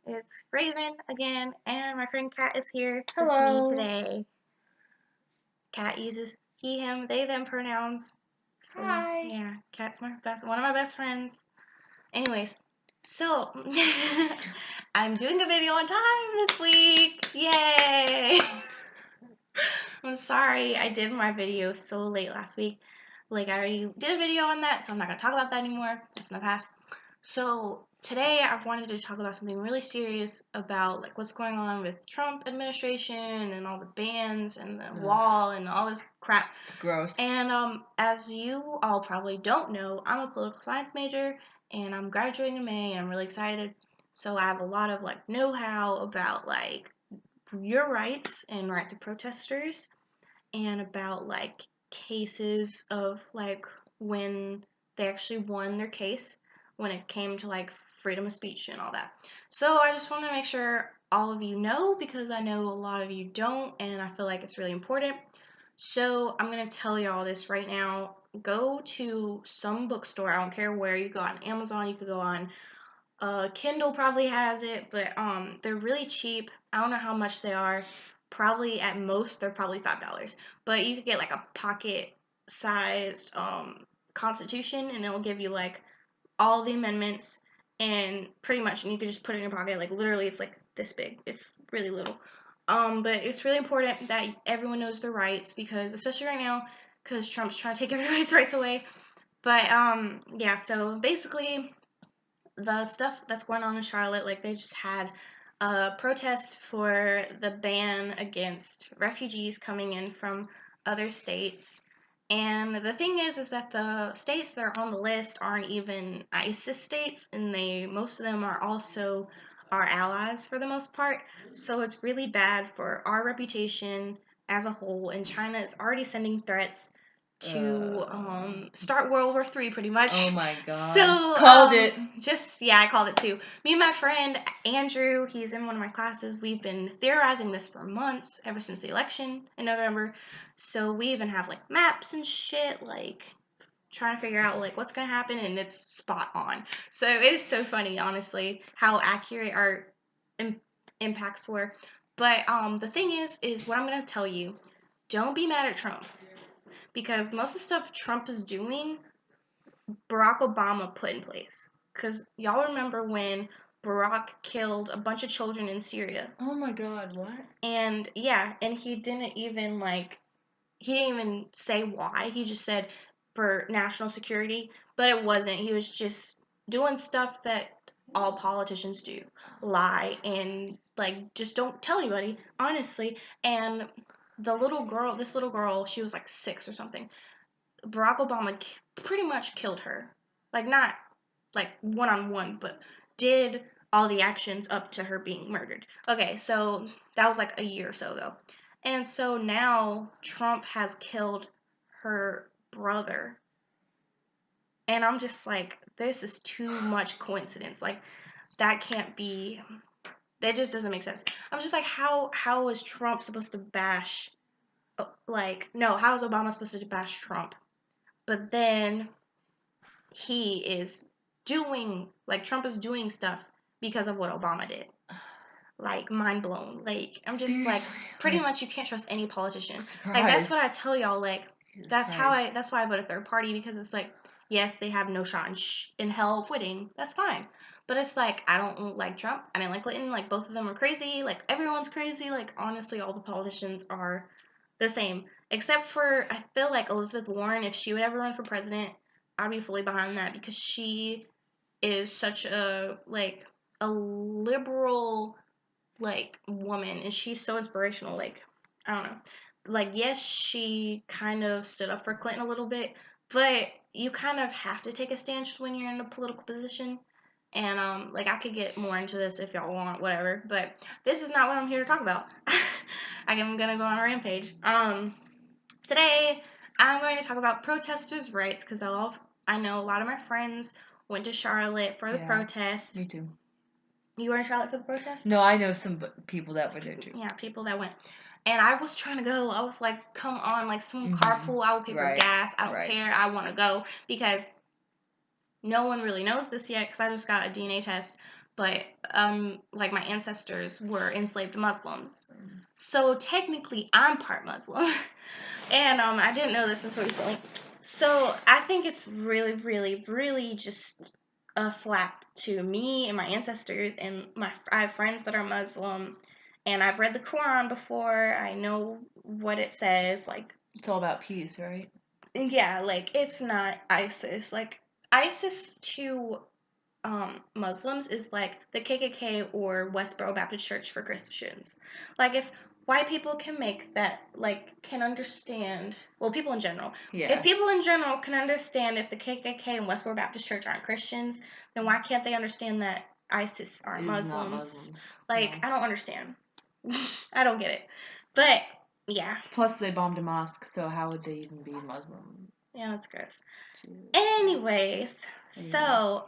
It's Raven again, and my friend Kat is here with me Hello. today. Kat uses he, him, they, them pronouns. So Hi. yeah, Kat's one of my best friends. Anyways, so I'm doing a video on time this week. Yay! I'm sorry I did my video so late last week. Like I already did a video on that, so I'm not gonna talk about that anymore. That's in the past. So today I wanted to talk about something really serious about like what's going on with Trump administration and all the bans and the Ugh, wall and all this crap. gross. And as you all probably don't know, I'm a political science major and I'm graduating in May and I'm really excited. So I have a lot of like know-how about like your rights and rights of protesters and about like cases of like when they actually won their case when it came to like freedom of speech and all that. So I just want to make sure all of you know because I know a lot of you don't and I feel like it's really important. So I'm going to tell y'all this right now. Go to some bookstore. I don't care where you go on Amazon. You could go on Kindle probably has it, but they're really cheap. I don't know how much they are. Probably at most they're probably $5. But you could get like a pocket sized constitution and it'll give you like all the amendments and pretty much and you could just put it in your pocket. Like literally it's like this big. It's really little. But it's really important that everyone knows their rights because especially right now, because Trump's trying to take everybody's rights away. But yeah, so basically the stuff that's going on in Charlotte, like they just had a protest for the ban against refugees coming in from other states. And the thing is that the states that are on the list aren't even ISIS states, and most of them are also our allies for the most part. So it's really bad for our reputation as a whole. And China is already sending threats to start World War III, pretty Oh much. my god. So Called it. just yeah, I called it too. Me and my friend Andrew, he's in one of my classes. We've been theorizing this for months, ever since the election in November. So we even have like maps and shit, like trying to figure out like what's gonna happen, and it's spot on. So it is so funny, honestly, how accurate our Im- impacts were. But the thing is what I'm gonna tell you. Don't be mad at Trump because most of the stuff Trump is doing, Barack Obama put in place. Because y'all remember when Barack killed a bunch of children in Syria. Oh my god, what? And yeah, and he didn't even say why. He just said for national security, but it wasn't. He was just doing stuff that all politicians do, lie and like just don't tell anybody, honestly. And this little girl, she was like 6 or something. Barack Obama pretty much killed her. Like, not like one on one, but did all the actions up to her being murdered. Okay, so that was like a year or so ago. And so now Trump has killed her brother. And I'm just like, this is too much coincidence. Like, that can't be, that just doesn't make sense. I'm just like, how is Trump supposed to bash, like, no, how is Obama supposed to bash Trump? But then he is like Trump is doing stuff because of what Obama did. Like mind blown. Like I'm just like Seriously. pretty much you can't trust any politician. Like that's what I Surprise. tell y'all. Like Jesus Christ. that's why I vote a third party because it's like yes they have no shot in hell of winning. That's fine. But it's like I don't like Trump. I didn't like Clinton. Like both of them are crazy. Like everyone's crazy. Like honestly, all the politicians are the same. Except for I feel like Elizabeth Warren. If she would ever run for president, I'd be fully behind that because she is such a liberal like woman and she's so inspirational. Like I don't know, like yes she kind of stood up for Clinton a little bit, but you kind of have to take a stance when you're in a political position. And like I could get more into this if y'all want, whatever, but this is not what I'm here to talk about. I'm gonna go on a rampage. Today I'm going to talk about protesters' rights because I know a lot of my friends went to Charlotte for the Yeah, protest. me too. You were in Charlotte for the protest? No, I know some people that were there too. Yeah, people that went. And I was trying to go. I was like, come on, like some Mm-hmm. carpool. I will pay for Right. gas. I don't Right. care. I want to go because no one really knows this yet because I just got a DNA test. but like my ancestors were enslaved Muslims. So technically I'm part Muslim. And I didn't know this until recently. So I think it's really, really, really just a slap to me and my ancestors, and I have friends that are Muslim, and I've read the Quran before. I know what it says. Like, it's all about peace, right? Yeah, like it's not ISIS. Like ISIS to Muslims is like the KKK or Westboro Baptist Church for Christians. Like if white people can make that, like can understand, well, people in general. Yeah. If people in general can understand if the KKK and Westboro Baptist Church aren't Christians, then why can't they understand that ISIS aren't Muslims? Like no. I don't understand. I don't get it. But yeah. Plus they bombed a mosque, so how would they even be Muslim? Yeah, that's gross. Anyways, so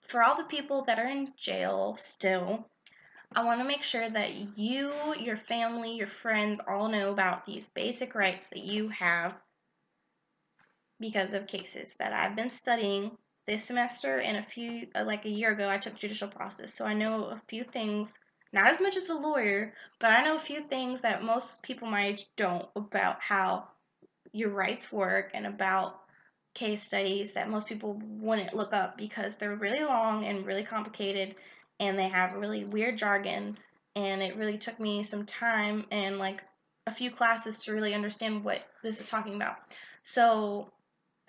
for all the people that are in jail still, I want to make sure that you, your family, your friends all know about these basic rights that you have because of cases that I've been studying this semester, and like a year ago, I took judicial process. So I know a few things, not as much as a lawyer, but I know a few things that most people my age don't about how your rights work and about case studies that most people wouldn't look up because they're really long and really complicated, and they have really weird jargon, and it really took me some time and like a few classes to really understand what this is talking about. So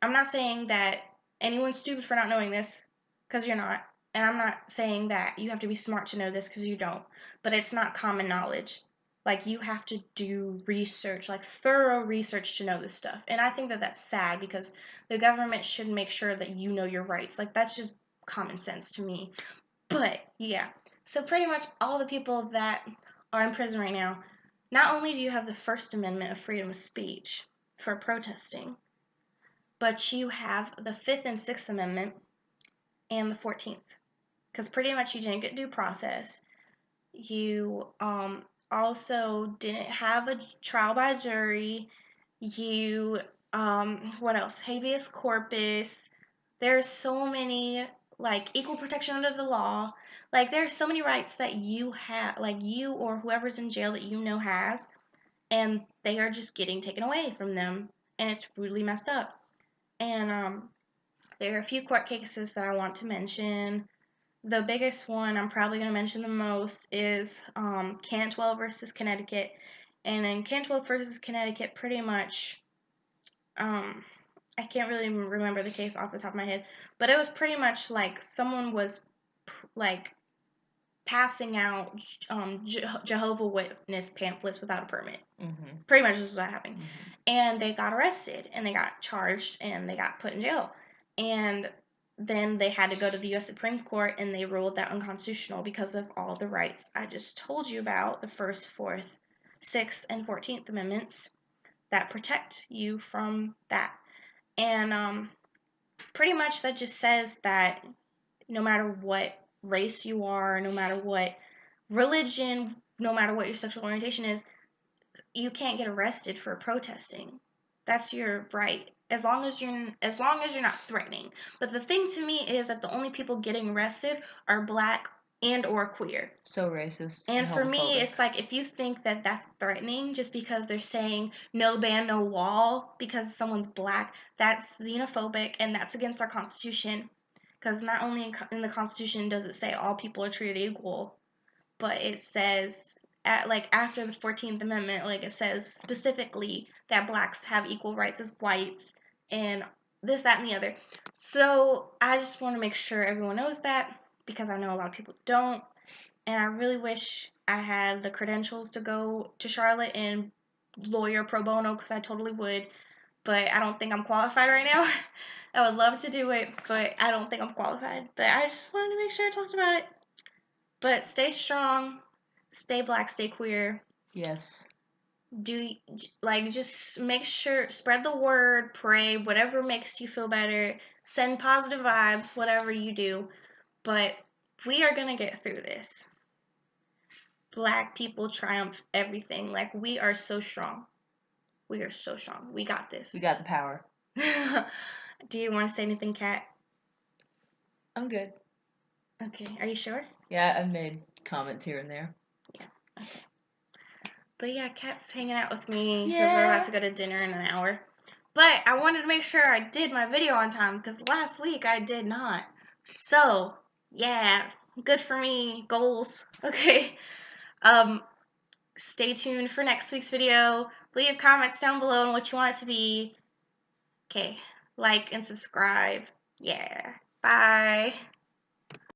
I'm not saying that anyone's stupid for not knowing this, because you're not, and I'm not saying that you have to be smart to know this, because you don't, but it's not common knowledge. Like, you have to do research, like thorough research to know this stuff. And I think that that's sad, because the government should make sure that you know your rights. Like, that's just common sense to me. But yeah, so pretty much all the people that are in prison right now, not only do you have the First Amendment of freedom of speech for protesting, but you have the Fifth and Sixth Amendment and the 14th, because pretty much you didn't get due process. You also didn't have a trial by jury. You what else? Habeas corpus. There's so many, like equal protection under the law. Like there's so many rights that you have, like you or whoever's in jail that you know has, and they are just getting taken away from them, and it's really messed up. And there are a few court cases that I want to mention. The biggest one I'm probably going to mention the most is Cantwell versus Connecticut. And in Cantwell versus Connecticut, pretty much, I can't really remember the case off the top of my head, but it was pretty much like someone was like passing out Jehovah Witness pamphlets without a permit. Mm-hmm. Pretty much this is what happened. Mm-hmm. And they got arrested, and they got charged, and they got put in jail. And then they had to go to the U.S. Supreme Court, and they ruled that unconstitutional because of all the rights I just told you about, the First, Fourth, Sixth, and 14th Amendments that protect you from that. And pretty much that just says that no matter what race you are, no matter what religion, no matter what your sexual orientation is, you can't get arrested for protesting. That's your right, as long as you're not threatening. But the thing to me is that the only people getting arrested are black and or queer. So racist. And for me, it's like, if you think that that's threatening just because they're saying no ban, no wall because someone's black, that's xenophobic, and that's against our Constitution. Because not only in the Constitution does it say all people are treated equal, but it says after the 14th Amendment, like it says specifically that blacks have equal rights as whites, and this, that, and the other. So I just want to make sure everyone knows that, because I know a lot of people don't, and I really wish I had the credentials to go to Charlotte and lawyer pro bono, because I totally would, but I don't think I'm qualified right now. I would love to do it, but I don't think I'm qualified. But I just wanted to make sure I talked about it. But stay strong, stay black, stay queer. Yes. Just make sure, spread the word, pray, whatever makes you feel better, send positive vibes, whatever you do. But we are going to get through this. Black people triumph everything. Like, we are so strong. We are so strong. We got this. We got the power. Do you want to say anything, Kat? I'm good. Okay. Are you sure? Yeah, I've made comments here and there. Yeah. Okay. But yeah, Kat's hanging out with me because we're about to go to dinner in an hour. But I wanted to make sure I did my video on time because last week I did not. So, yeah, good for me. Goals. Okay. Stay tuned for next week's video. Leave comments down below on what you want it to be. Okay. Like and subscribe. Yeah. Bye.